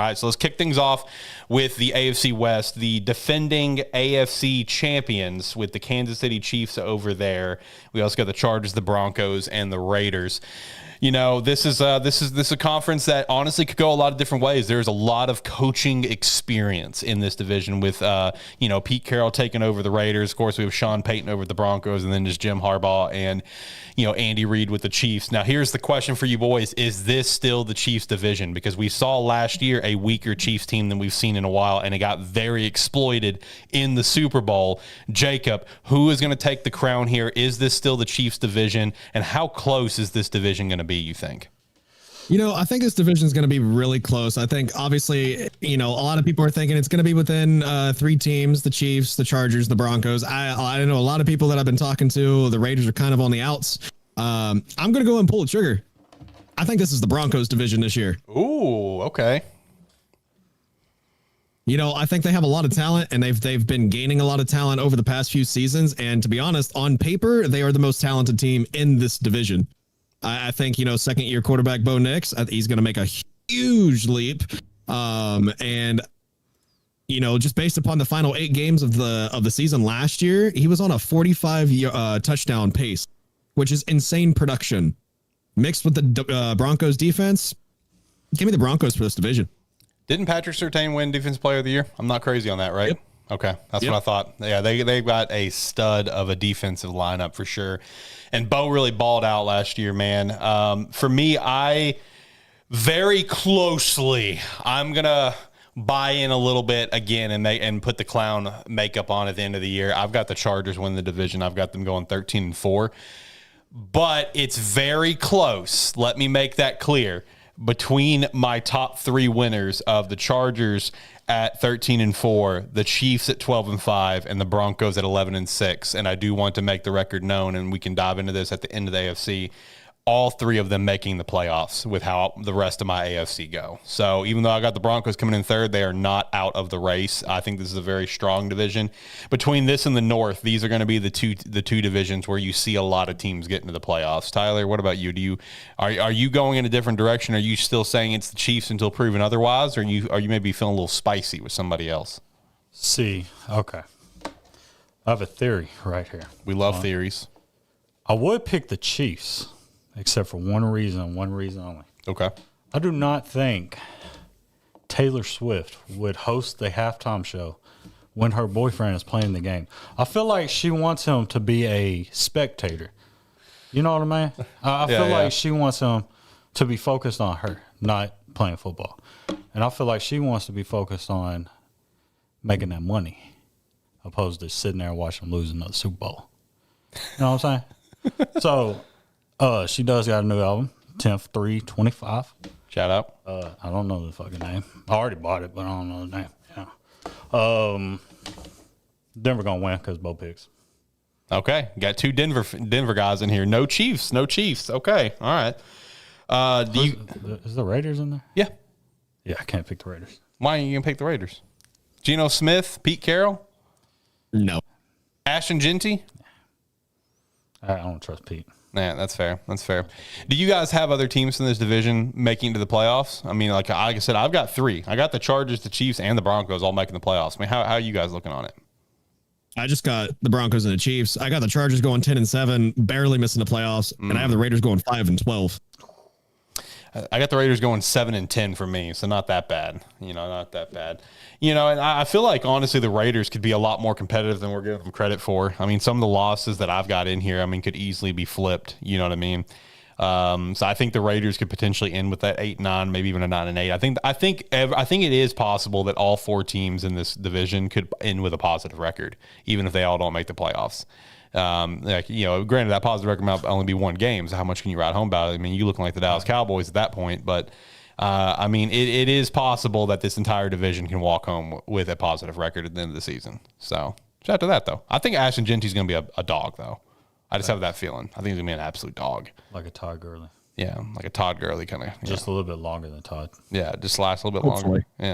All right, so let's kick things off with the AFC West, the defending AFC champions with the Kansas City Chiefs over there. We also got the Chargers, the Broncos, and the Raiders. You know, this is a conference that honestly could go a lot of different ways. There's a lot of coaching experience in this division with, Pete Carroll taking over the Raiders. Of course, we have Sean Payton over the Broncos, and then just Jim Harbaugh and, Andy Reid with the Chiefs. Now, here's the question for you boys. Is this still the Chiefs division? Because we saw last year a weaker Chiefs team than we've seen in a while, and it got very exploited in the Super Bowl. Jacob, who is going to take the crown here? Is this still the Chiefs division? And how close is this division going to be, you think? I think this division is going to be really close. I think, obviously, a lot of people are thinking it's going to be within three teams, the Chiefs, the Chargers, the Broncos. I know a lot of people that I've been talking to, the Raiders are kind of on the outs. I'm going to go and pull the trigger. I think this is the Broncos division this year. Ooh, okay. I think they have a lot of talent, and they've been gaining a lot of talent over the past few seasons. And to be honest, on paper, they are the most talented team in this division. I think, second-year quarterback Bo Nix, he's going to make a huge leap. And, just based upon the final 8 games of the season last year, he was on a 45 touchdown pace, which is insane production. Mixed with the Broncos defense, give me the Broncos for this division. Didn't Patrick Surtain win Defensive Player of the Year? I'm not crazy on that, right? Yep. Okay, that's what I thought. Yeah, they've got a stud of a defensive lineup for sure. And Bo really balled out last year, man. For me, I'm going to buy in a little bit again and put the clown makeup on at the end of the year. I've got the Chargers win the division. I've got them going 13-4. But it's very close. Let me make that clear. Between my top 3 winners of the Chargers at 13-4, the Chiefs at 12-5, and the Broncos at 11-6. And I do want to make the record known, and we can dive into this at the end of the AFC, all 3 of them making the playoffs with how the rest of my AFC go. So even though I got the Broncos coming in third, they are not out of the race. I think this is a very strong division. Between this and the North, these are going to be the two divisions where you see a lot of teams get into the playoffs. Tyler, what about you? Are you going in a different direction? Are you still saying it's the Chiefs until proven otherwise, or are you maybe feeling a little spicy with somebody else? See, okay. I have a theory right here. We love theories. I would pick the Chiefs, except for one reason only. Okay. I do not think Taylor Swift would host the halftime show when her boyfriend is playing the game. I feel like she wants him to be a spectator. You know what I mean? I feel like she wants him to be focused on her, not playing football. And I feel like she wants to be focused on making that money, opposed to sitting there and watching them lose another Super Bowl. You know what I'm saying? So she does got a new album, 10th325. Shout out. I don't know the fucking name. I already bought it, but I don't know the name. Yeah. Denver gonna win because Bo picks. Okay, got 2 Denver guys in here. No Chiefs. Okay, all right. Is the Raiders in there? Yeah. Yeah, I can't pick the Raiders. Why are you gonna pick the Raiders? Geno Smith, Pete Carroll, No. Ashton Genty. I don't trust Pete. Yeah, that's fair. Do you guys have other teams in this division making it to the playoffs? I mean, like I said, I've got 3. I got the Chargers, the Chiefs, and the Broncos all making the playoffs. I mean, how are you guys looking on it? I just got the Broncos and the Chiefs. I got the Chargers going 10-7, barely missing the playoffs, and I have the Raiders going 5-12. I got the Raiders going 7-10 for me, so not that bad. Not that bad. And I feel like, honestly, the Raiders could be a lot more competitive than we're giving them credit for. I mean, some of the losses that I've got in here, could easily be flipped. You know what I mean? So I think the Raiders could potentially end with that 8-9, maybe even a 9-8. I think it is possible that all 4 teams in this division could end with a positive record, even if they all don't make the playoffs. Granted, that positive record might only be 1 game, so how much can you ride home about it? I mean, you looking like the Dallas Cowboys at that point, but it is possible that this entire division can walk home with a positive record at the end of the season. So, shout out to that, though. I think Ashton Genty's going to be a dog, though. I just have that feeling. I think he's going to be an absolute dog. Like a Todd Gurley. Yeah, like a Todd Gurley kind of. Just a little bit longer than Todd. Yeah, just lasts a little bit longer. Yeah.